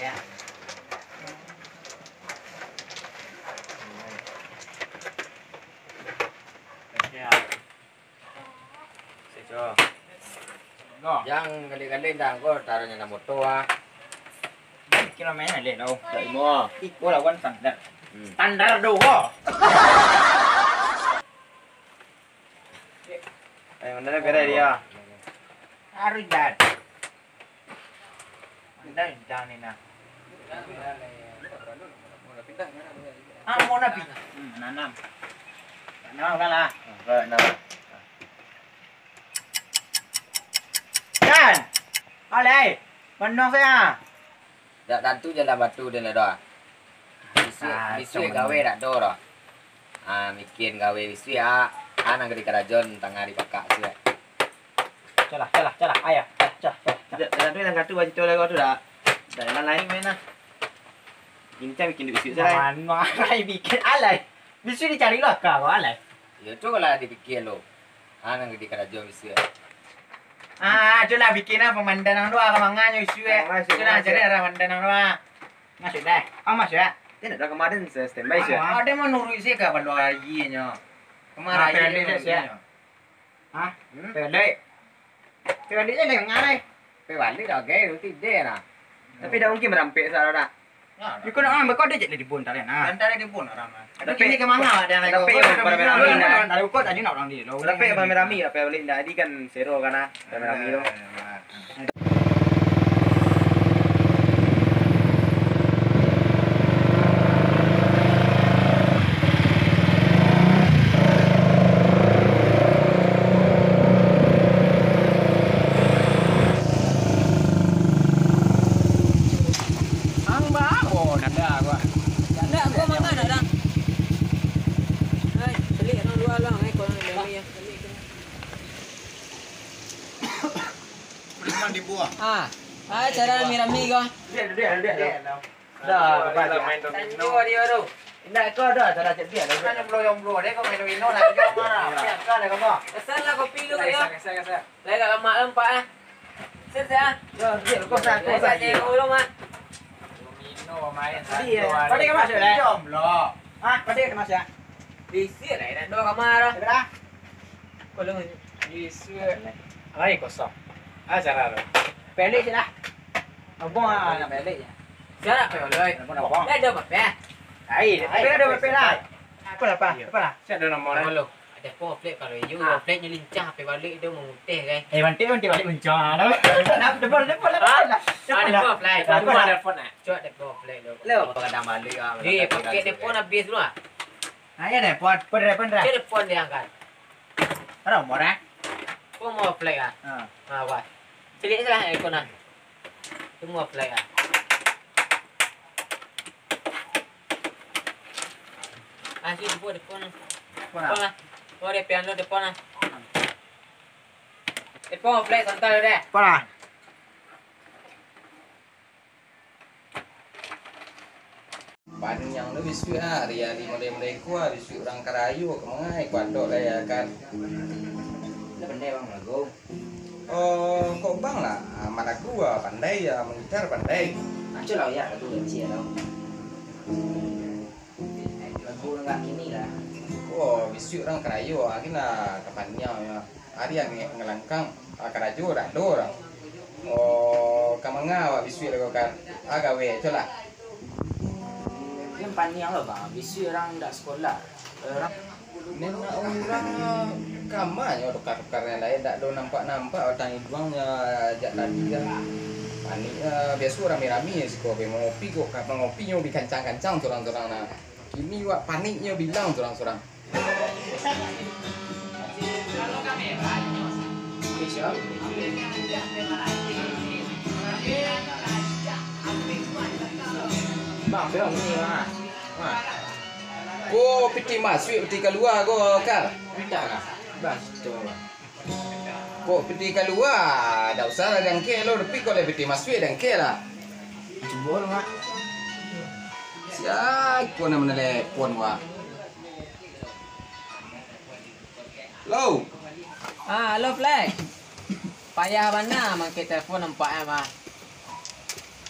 Ya. Yang kali-kali dah kau taruhnya nama motor ah. Kira main ada đâu. Đợi mua. Iko là quan standar. Standar đâu kok? Mana beda dia? Harus dah. Dah jangan ni nak. Ah mau nabi. Nanam. Nanam kan lah. Nama. Kan? Alai. Menong saya. Dak tantu je lah batu dia lah doa. Bisui gawe dak do doa. Mikin gawe bisui Anang di kerajon tangah di pakak sih. Calah. Ayah. Dah tu yang katu baju tu lah kau tu dah. Dah lain main lah. Ini cak bikin bisui saya. Mana bikin alai? Bisu dicari lah kau alai. Ya tu kalau dipikir lo. Anang di kerajon bisui. Itulah bikin apa pemandangan doa kemangannya bisu itulah jadi ada pemandangan doa. Masuk dah. Masuk ya. Tidak dah kemarin saya standby sih. Ada mau nurut sih ke balu lagi nya. Kemarin aja sih. Pelek. Pelek je ngai. Balik dah gay tu tidak lah. Tapi dah mungkin merampik salah dah. Ikut orang berkau dia jadi pun tadi nah. Dan di pun orang. Tapi ini kemana ada yang tapi rame-rame dah. Dari kau tadi nak orang dia. Tapi rame-rame apa balik dah. Ini kan zero kan rame-rame tu. Cara rami-rami kau. Dia. Dah, main domino dia tu. Indah kau dah cara cek dia. Kan yang belum dia kau main domino lah. Kau mana? Siap kali kau. Asal lah kopi lu ya. Lagi kat lemak lempak ah. Set ya. Dia kau saya. Ulung ah. Domino main. Dia. Pada kau masuk dah. Jom lah. Pada kau masuk. Bisi lah dah dua kamar dah. Berapa? Ulung Bisi. Ai kosong. Cara tu. Pelek je lah. Abang nak pelek je. Siapa pelek? Dah ada apa? Ai, ada apa lah? Apa lah? Saya ada nama Kalau ada apa plate kalau you plate-nya lincah sampai balik dia mengutih kan. Nanti balik mencah dah. Depan lah. Ada apa plate? Baru ada phone ah. Cuak ada apa plate tu. Lo kadang balik ah. Pakai telefon habis dulu ah. Ya deh, depan dah. Telefon dia angkat. Ada nomor ah? Kau mau plate ah? Wah. Celik salah ikon ah. Semua plate ah. Asih depan. Depan lah. Oh dia piano depan lah. Depan plate santai deh. Depan lah. Panjang tu biskuit hari-hari mereka biskuit orang Karayu kemangai kuadok lah ya kan. Ada benda bang lagu. Kok bang lah, mana gua pandai ya mengitar pandai. Acu lah ya lagu kecil tau. Lagu enggak kini lah. Biskuit orang Karayu akhirnya kapannya ya. Hari yang ngelangkang Karayu dah do orang. Kamanga biskuit lagu kan. Gawe colah. Yang panjang lah bang, bisu orang dah sekolah. Orang kamanya tukar-tukar yang lain tak do nampak tani duangnya jak tadi kan. Panik biasa rame-rame sih kau mau ngopi kok kapan ngopinya bi kancang-kancang sorang-sorang nah. Ini wak paniknya bilang sorang-sorang. bang, belum ni bang. Piti masuk piti keluar kau kar. Minta kah? Bang, coba. Kok piti keluar, dah usah ada dengke lo, tapi kalau piti masuk dengke lah. Coba lu mak. Siapa kau nak menelepon wah? Lo, Halo plate. Payah mana makai telefon nampak mah.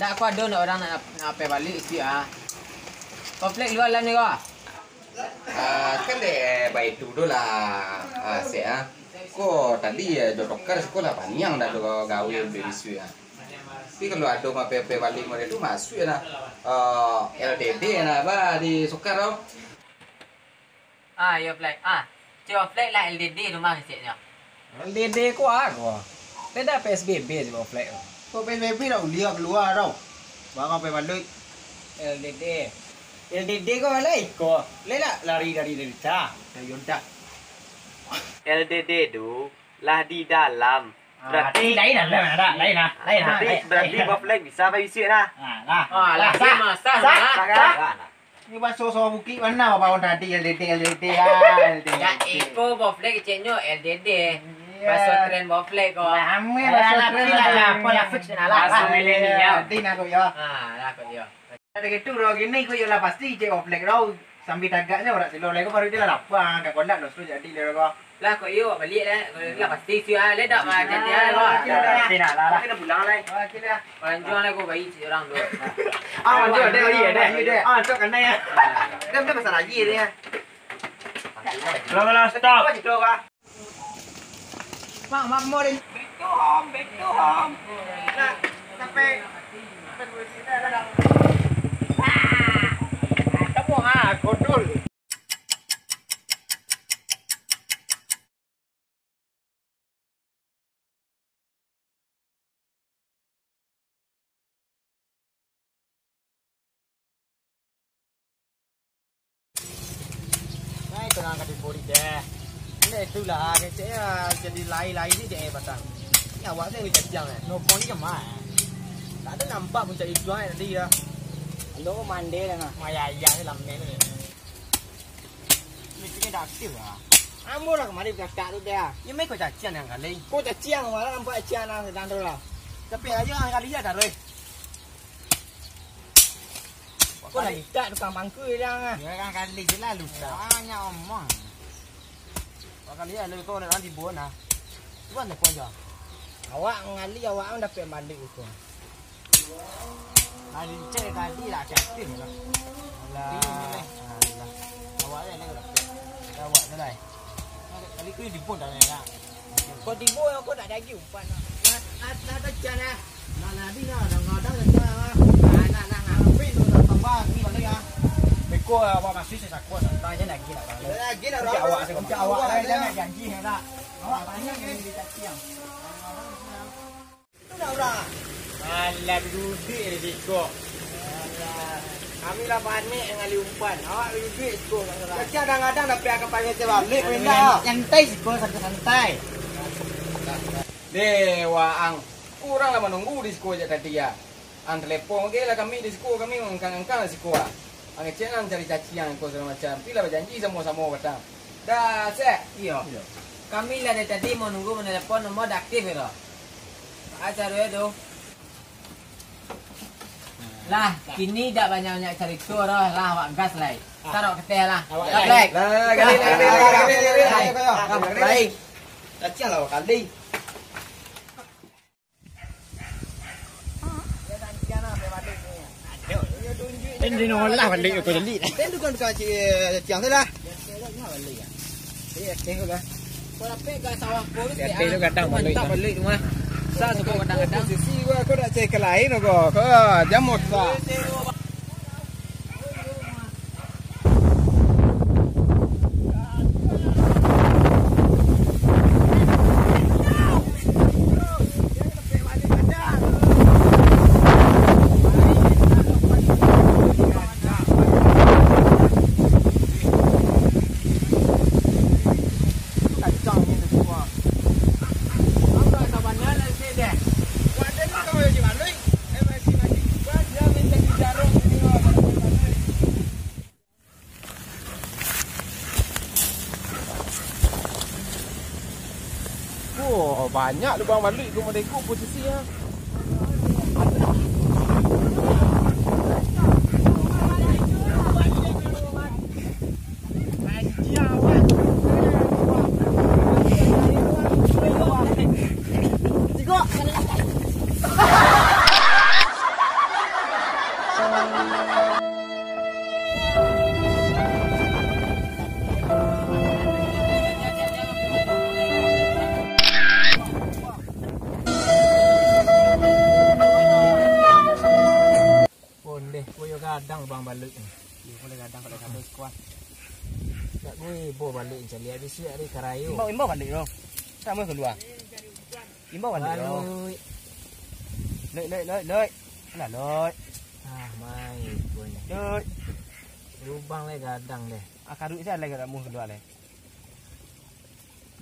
Nak aku ada nak orang nak apa balik sikit ah. Komplek luar lah ni kau. Kan deh baik dulu lah. Saya ko tadi ya dokter sekolah panjang dah tu gawe berisu ya. Tapi kalau ada apa balik mereka tu masuk ya na LDD na ba di Sukar tau. Ya flag. Cik flag lah LDD rumah sikitnya. LDD ko ko. Beda PSBB je flag. Ko PSBB dah uliak keluar tau. Bang apa balik LDD. LDD ko balai ko. Lela lari dari derita. Yonta. LDD tu lah di dalam. Berarti lain dah. berarti boflek bisa apa isi nah. Lah sama sah. Ni masuk soal bukit mana apa orang tadi LDD Ya iko boflek kecilnya LDD. Masuk tren boflek ko. Ame masuk tren lah. Apa lah fix lah. Masuk milenial. Nanti nak yo. Lah kau yo. Ada gitu roh gini ko yo lah pasti je boflek roh. Sambil tagaknya orang silo lagi baru dia lah lapang kat kondak terus jadi dia ko. Lah kau yo balik lah pasti si ah ledak mah jadi Tidak lah. Kita pulang lah. Kita. Panjang lah kau bayi si orang tu. Manjur dia. Tu kena ya. Dia pasal lagi dia. Belum stop. Apa itu kah? Mak mau deh. Betul hom. Nah, sampai kamu kodul. Kena angkat di body deh. Ini itulah keciknya jadi lai-lai ni je batang. Ni awak ni macam jang no pon ni kemana? Tak ada nampak pun cari jual tadi dah. Alo mande dah nah. Maya ya ni lamne ni. Ni dah aktif lah. Ambo lah kemari berkat tu dia. Ni mai kau cacian yang kali. Kau cacian malah nampak cacian nang sedang tu lah. Tapi aja kali ya dah roi. Kau dah lihat tukang bangku dia ah. Ya kan kali je lah lupa. Hanya omong. Kau kali ya lu kau nak di buat nah. Buat nak kau je. Awak ngali awak dapat balik itu. Hari cek tadi lah aktif lah. Alah. Awak ni nak dapat. Awak tu lah. Kali kau di buat dah lah. Kau di buat kau tak ada lagi umpan. Nak tak jalan. Nak di nak ngadang jalan. Ni balik ah. Beko awak masih saya kuat tanya lagi lah. Lagi lah awak lah jangan janji hendak. Awak tanya ni di tiang. Tu dah orang. Alah duduk ni beko. Kami lah panik ngali umpan. Awak duduk beko kan. Kadang-kadang dapat akan panggil balik pindah. Santai beko santai. Dewa ang kurang lah menunggu di sekolah tadi ya. Ang telepon ke lah kami di sekolah kami mengangkang di sekolah. Ang cakap cari cacian kau segala macam. Pila berjanji sama-sama batang. Dah set. Iya. Kami lah dari tadi mau nunggu menelepon nomor dah aktif itu. Acara itu. Lah, kini dah banyak-banyak cari tour lah awak gas lah. Taruh keteh lah. Baik. Lah, kali. Baik. Cacian lah kali. Ini nolak balik aku jadi. Tentu kan kaci tiang tu lah. Iya, tengok lah. Kalau pegang sawah pun Itu kadang balik. tak balik tu mah. Saya suka kadang-kadang. Posisi gua aku nak cek ke lain kau. Kau jamut tak. Banyak lubang balik ke mereka posisi ya. Boleh, koyo kadang bang balik ni. Boleh kadang kalau kadang kuat. Tak gue bawa balik je lihat bisi hari karayu. Imbau balik lo. Tak mau keluar. Imbau balik lo. Loi. Lah loi. Ah, mai punya. Loi. Lubang le kadang deh. Akar duit saya lagi tak mau keluar le.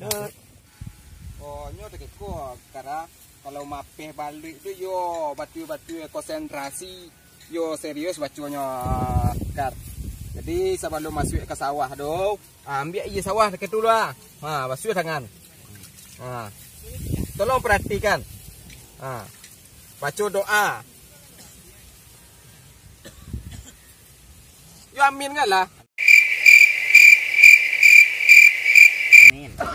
Loi. Oh, nyo tak ko kara kalau mapeh balik tu yo batu-batu konsentrasi yo serius bacunya kar. Jadi sebelum masuk ke sawah doh, ambil ia sawah dekat dulu lah. Ha, basuh tangan. Ha. Tolong perhatikan. Ha. Baca doa. Yo amin kan lah. Amin. Baca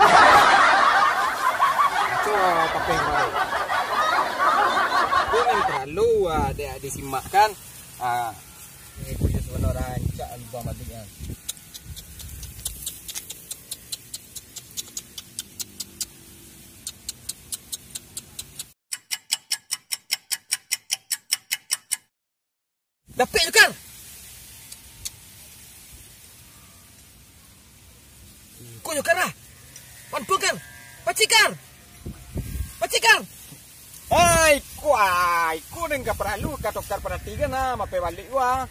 pakai kemarin. Jangan terlalu ada disimakkan. Ini punya sebenar rancak lubang batiknya. Dapat tu kan? Kau juga lah. Pantu kan? Pacikan. Hai, ku nengka perlu ka dokter perhatikan na, mape balik gua.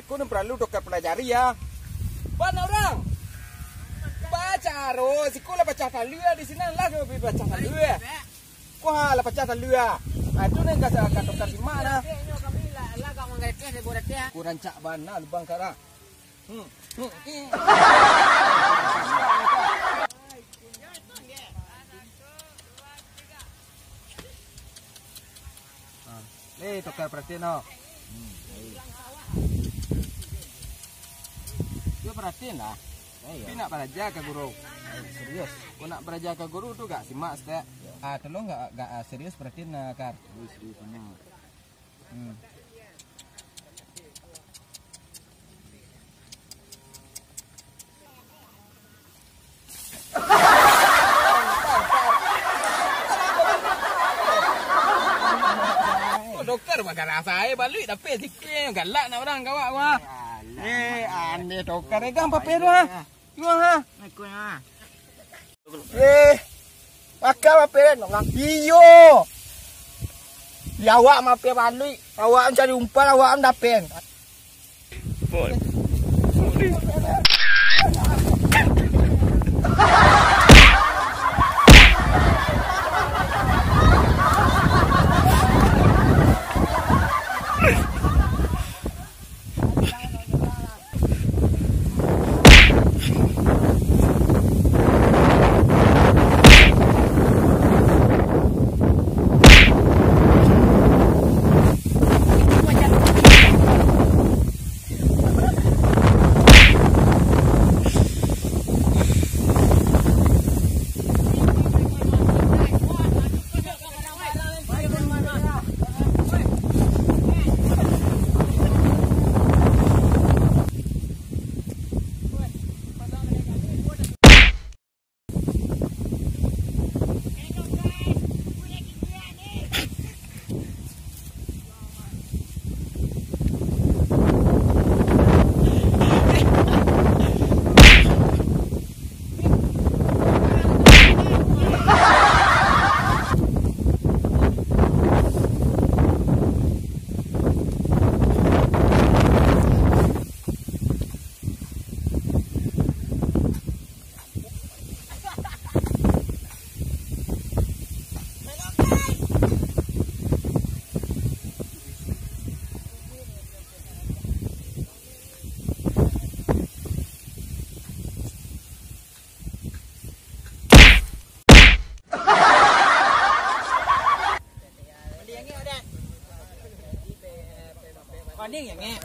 Ku neng perlu dokter pelajari ya. Mana orang? Baca ro, si ku lah baca talua di sini lah ku baca talua. Ku lah baca talua. Tu nengka ka dokter di mana? Ku rancak bana lubang kara. Dokter perhatiin no. Dia perhatiin lah. Tapi nak belajar ke guru. Serius. Kau nak belajar ke guru tu gak simak setiap. Tolong gak serius perhatiin kar. Serius benar. Dokter makan saya balik tapi sikit galak nak orang kawak gua. Ane dokter gang pape tu ha. Gua ha. Pakai pape nak iyo. Dia awak mape balik. Awak cari umpan awak dapen. Boleh. Banding yang nghe.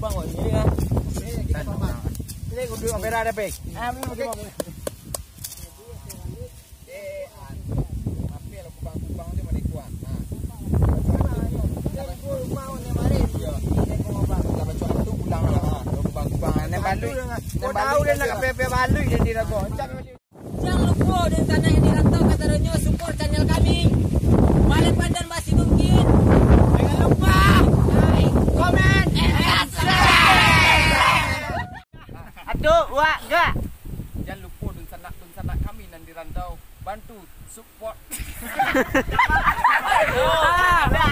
Bang ngồi như thế. Đây còn đưa camera đây bịch. Mape lah kubang-kubang dia mana kuat. Balui. Kau tahu dia nak PP Balui dia di Rago. Jangan lupa dan tanah yang dirantau kata Ronyo support channel kami. Balik Pandan masih mungkin. Jangan lupa like, comment, and subscribe. Aduh, wak, gak. Jangan lupa dun sanak kami nan dirantau. Bantu support.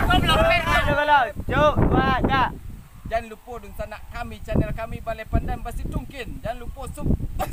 Kau belum Cuk, wak, gak. Jangan lupa dun sanak kami channel kami Balai Pandan Basi Tungkin. Jangan lupa support.